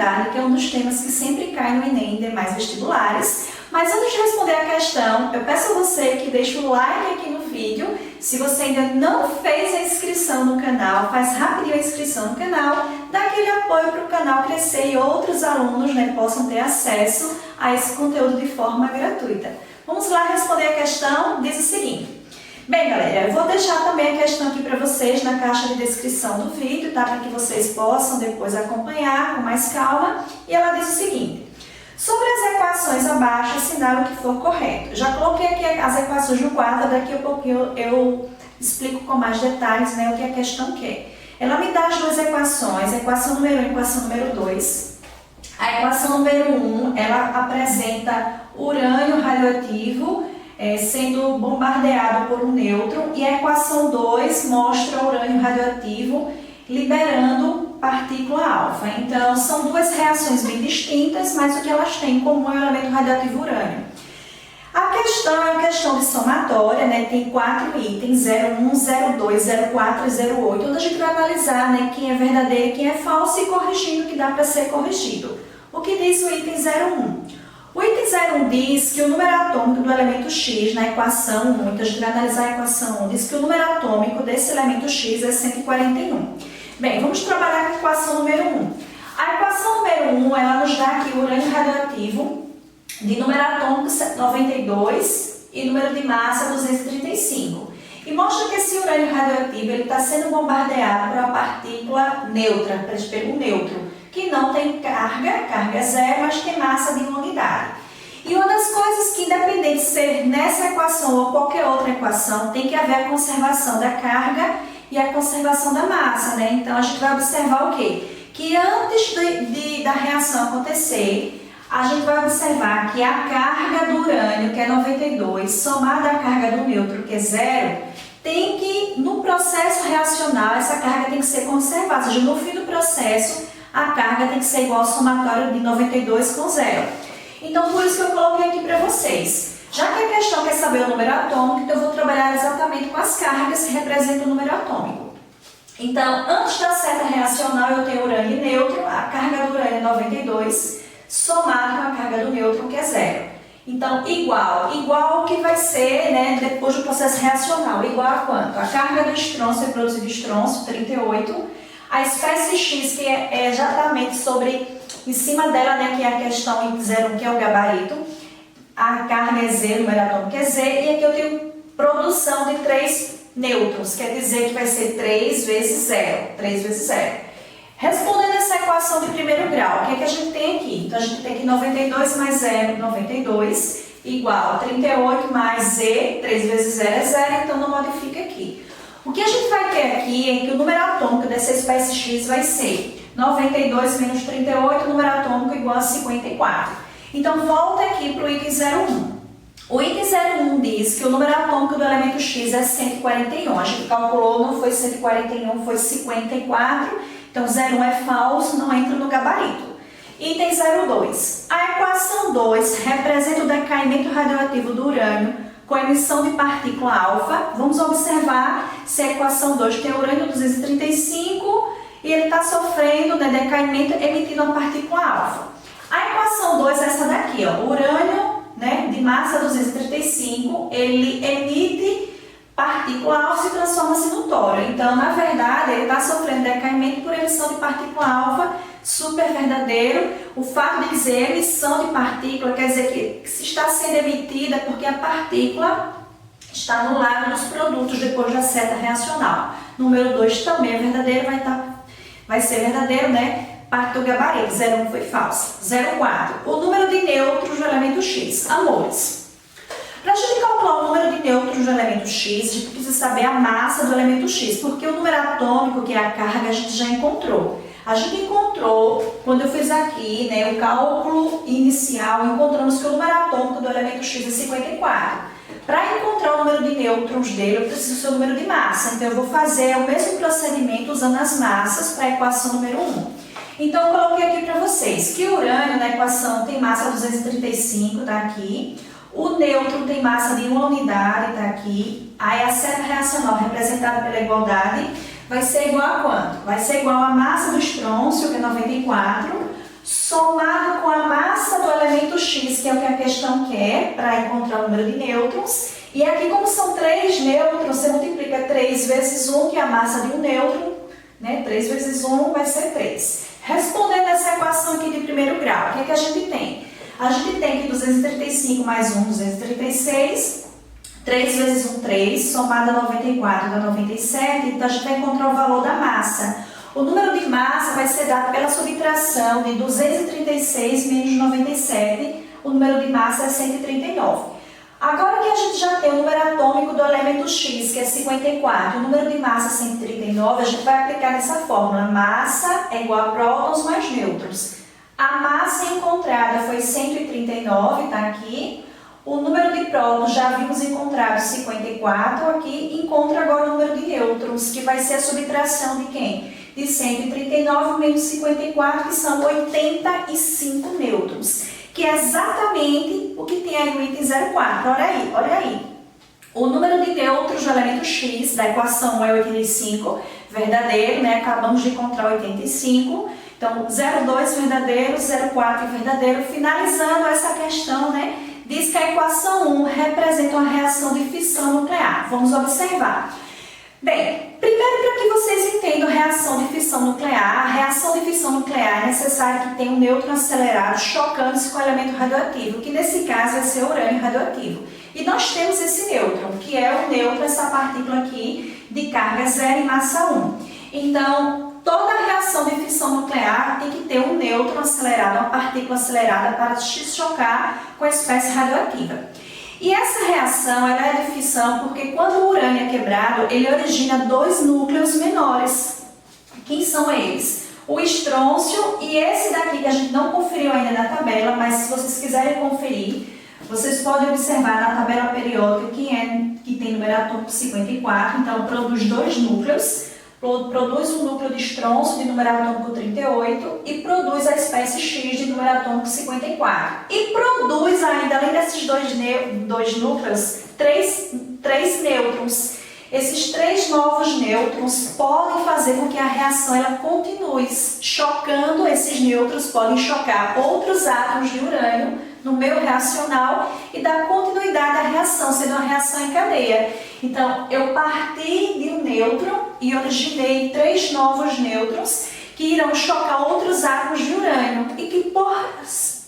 radioatividade, que é um dos temas que sempre cai no Enem e demais vestibulares. Mas antes de responder a questão, eu peço a você que deixe o like aqui no vídeo. Se você ainda não fez a inscrição no canal, faz rapidinho a inscrição no canal, dá aquele apoio para o canal crescer e outros alunos, né, possam ter acesso a esse conteúdo de forma gratuita. Vamos lá responder a questão, diz o seguinte. Bem, galera, eu vou deixar também a questão aqui para vocês na caixa de descrição do vídeo, tá? Para que vocês possam depois acompanhar com mais calma. E ela diz o seguinte. Sobre as equações abaixo, assinale o que for correto. Já coloquei aqui as equações no quadro, daqui a pouquinho eu explico com mais detalhes, né, o que a questão quer. Ela me dá as duas equações, a equação número 1 e a equação número 2. A equação número 1, ela apresenta urânio radioativo sendo bombardeado por um nêutron, e a equação 2 mostra o urânio radioativo liberando partícula alfa. Então, são duas reações bem distintas, mas o que elas têm em comum é o elemento radioativo urânio. A questão é uma questão de somatória, né? Tem 4 itens, 01, 02, 04 e 08, onde a gente vai analisar, né, quem é verdadeiro e quem é falso e corrigindo o que dá para ser corrigido. O que diz o item 01? O item 01 diz que o número atômico do elemento X na equação 1, então a gente vai analisar a equação 1, diz que o número atômico desse elemento X é 141. Bem, vamos trabalhar com a equação número 1. A equação número 1, ela nos dá aqui o urânio radioativo de número atômico 92 e número de massa 235. E mostra que esse urânio radioativo está sendo bombardeado por uma partícula neutra, pelo nêutron, que não tem carga zero, mas tem massa de 1 unidade. E uma das coisas que, independente de ser nessa equação ou qualquer outra equação, tem que haver a conservação da carga e a conservação da massa, né? Então, a gente vai observar o quê? Que antes da reação acontecer, a gente vai observar que a carga do urânio, que é 92, somada à carga do nêutron, que é 0, tem que, no processo reacional, essa carga tem que ser conservada. Ou seja, no fim do processo, a carga tem que ser igual ao somatório de 92 com 0. Então, por isso que eu coloquei aqui para vocês. Já que a questão quer saber o número atômico, então eu vou trabalhar exatamente com as cargas que representam o número atômico. Então, antes da seta reacional, eu tenho urânio e nêutron, a carga do urânio é 92, somado com a carga do nêutron, que é 0. Então, igual ao que vai ser, né, depois do processo reacional, igual a quanto? A carga do estrôncio é produzido estrôncio, 38, a espécie X, que é exatamente em cima dela, né, que é a questão em 01, que é o gabarito, a carga é Z, o número atômico é Z, e aqui eu tenho produção de 3 nêutrons, quer dizer que vai ser 3 vezes 0, 3 vezes 0. Respondendo essa equação de primeiro grau, o que é que a gente tem aqui? Então, a gente tem aqui 92 mais 0, 92, igual a 38 mais Z, 3 vezes 0 é 0, então não modifica aqui. O que a gente vai ter aqui é que o número atômico dessa espécie X vai ser 92 menos 38, número atômico igual a 54. Então, volta aqui para o item 01. O item 01 diz que o número atômico do elemento X é 141. A gente calculou, não foi 141, foi 54. Então, 01 é falso, não entra no gabarito. Item 02. A equação 2 representa o decaimento radioativo do urânio com emissão de partícula alfa. Vamos observar se a equação 2 tem urânio 235 e ele está sofrendo de decaimento emitindo uma partícula alfa. A equação 2 é essa daqui, ó, urânio, né, de massa 235, ele emite partícula alfa e transforma-se no tório. Então, na verdade, ele está sofrendo decaimento por emissão de partícula alfa, super verdadeiro. O fato de dizer emissão de partícula quer dizer que se está sendo emitida porque a partícula está no lado dos produtos depois da seta reacional. Número 2 também é verdadeiro, vai ser verdadeiro, né? Parte do gabarito, 01 foi falso. 04. O número de nêutrons do elemento X. Amores. Para a gente calcular o número de nêutrons do elemento X, a gente precisa saber a massa do elemento X, porque o número atômico, que é a carga, a gente já encontrou. A gente encontrou, quando eu fiz aqui, né, o cálculo inicial, encontramos que o número atômico do elemento X é 54. Para encontrar o número de nêutrons dele, eu preciso do seu número de massa. Então, eu vou fazer o mesmo procedimento usando as massas para a equação número 1. Então, eu coloquei aqui para vocês que o urânio na equação tem massa 235, está aqui. O nêutron tem massa de 1 unidade, está aqui. Aí a seta reacional representada pela igualdade vai ser igual a quanto? Vai ser igual a massa do estrôncio, que é 94, somado com a massa do elemento X, que é o que a questão quer, para encontrar o número de nêutrons. E aqui, como são 3 nêutrons, você multiplica 3 vezes 1, que é a massa de um nêutron, né? 3 vezes 1 vai ser 3. Respondendo essa equação aqui de primeiro grau, o que é que a gente tem? A gente tem que 235 mais 1, 236, 3 vezes 1, 3, somado a 94 dá 97, então a gente vai encontrar o valor da massa. O número de massa vai ser dado pela subtração de 236 menos 97, o número de massa é 139. Agora que a gente já tem o número atômico do elemento X, que é 54, o número de massa 139, a gente vai aplicar nessa fórmula. Massa é igual a prótons mais nêutrons. A massa encontrada foi 139, está aqui. O número de prótons já vimos encontrado 54, aqui encontra agora o número de nêutrons, que vai ser a subtração de quem? De 139 menos 54, que são 85 nêutrons, que é exatamente o que tem aí no item 04. Olha aí. O número de nêutrons do elemento X da equação é 85, verdadeiro, né? Acabamos de encontrar 85. Então, 02 verdadeiro, 04 verdadeiro. Finalizando essa questão, né? Diz que a equação 1 representa uma reação de fissão nuclear. Vamos observar. Bem, primeiro, para que vocês entendam a reação de fissão nuclear, a reação de fissão nuclear é necessário que tenha um nêutron acelerado chocando-se com o elemento radioativo, que nesse caso vai ser o urânio radioativo. E nós temos esse nêutron, que é o nêutron, essa partícula aqui, de carga 0 e massa 1. Então, toda reação de fissão nuclear tem que ter um nêutron acelerado, uma partícula acelerada para se chocar com a espécie radioativa. E essa reação ela é de fissão porque quando o urânio é quebrado, ele origina 2 núcleos menores. Quem são eles? O estrôncio e esse daqui que a gente não conferiu ainda na tabela, mas se vocês quiserem conferir, vocês podem observar na tabela periódica que tem número atômico 54, então produz 2 núcleos. Produz um núcleo de estrôncio de número atômico 38 e produz a espécie X de número atômico 54. E produz ainda, além desses 2 núcleos, 3 nêutrons. Esses 3 novos nêutrons podem fazer com que a reação ela continue chocando. Esses nêutrons podem chocar outros átomos de urânio no meio reacional e dar continuidade à reação, sendo uma reação em cadeia. Então, eu parti de um nêutron e originei 3 novos nêutrons que irão chocar outros átomos de urânio e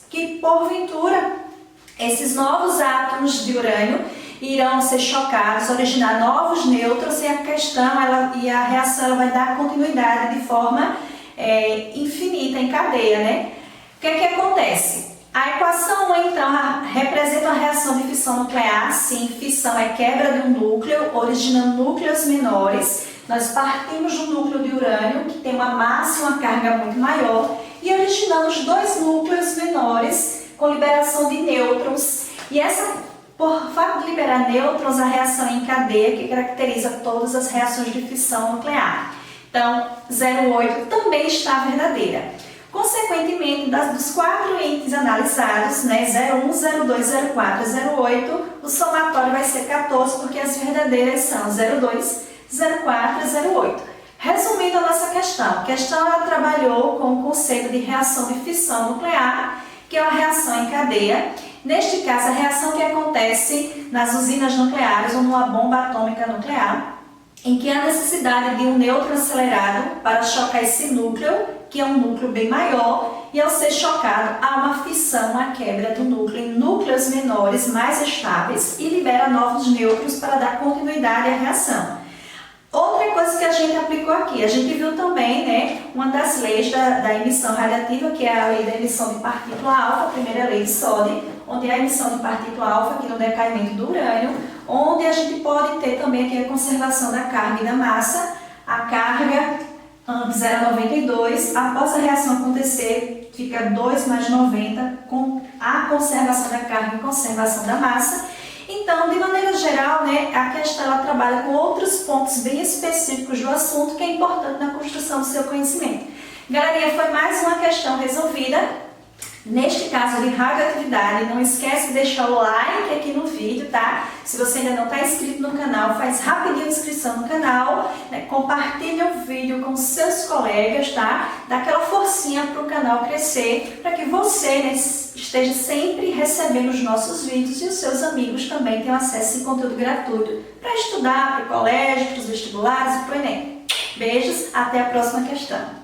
que porventura, esses novos átomos de urânio irão ser chocados, originar novos nêutrons e a reação ela vai dar continuidade de forma infinita, em cadeia, né? O que é que acontece? A equação 1, então, representa uma reação de fissão nuclear. Sim, fissão é quebra de um núcleo, originando núcleos menores. Nós partimos de um núcleo de urânio, que tem uma massa e uma carga muito maior, e originamos 2 núcleos menores com liberação de nêutrons. E por fato de liberar nêutrons, a reação é em cadeia, que caracteriza todas as reações de fissão nuclear. Então, 08 também está verdadeira. Consequentemente, dos 4 itens analisados, né, 01, 02, 04 e 08, o somatório vai ser 14, porque as verdadeiras são 02, 04 e 08. Resumindo a nossa questão, a questão ela trabalhou com o conceito de reação de fissão nuclear, que é uma reação em cadeia. Neste caso, a reação que acontece nas usinas nucleares ou numa bomba atômica nuclear, em que há necessidade de um nêutron acelerado para chocar esse núcleo, que é um núcleo bem maior, e ao ser chocado há uma fissão, uma quebra do núcleo em núcleos menores, mais estáveis, e libera novos nêutrons para dar continuidade à reação. Outra coisa que a gente aplicou aqui, a gente viu também, né, uma das leis da emissão radiativa, que é a lei da emissão de partícula alfa, a primeira lei de Soddy, onde a emissão de partícula alfa aqui no decaimento do urânio, onde a gente pode ter também aqui a conservação da carga e da massa. A carga antes era 92, após a reação acontecer fica 2 mais 90, com a conservação da carga e conservação da massa. Então, de maneira geral, né, a questão ela trabalha com outros pontos bem específicos do assunto que é importante na construção do seu conhecimento. Galerinha, foi mais uma questão resolvida. Neste caso de radioatividade, não esquece de deixar o like aqui no vídeo, tá? Se você ainda não está inscrito no canal, faz rapidinho a inscrição no canal, né? Compartilha o vídeo com seus colegas, tá? Dá aquela forcinha para o canal crescer, para que você, né, esteja sempre recebendo os nossos vídeos e os seus amigos também tenham acesso a esse conteúdo gratuito para estudar, para o colégio, para os vestibulares e para o Enem. Beijos, até a próxima questão.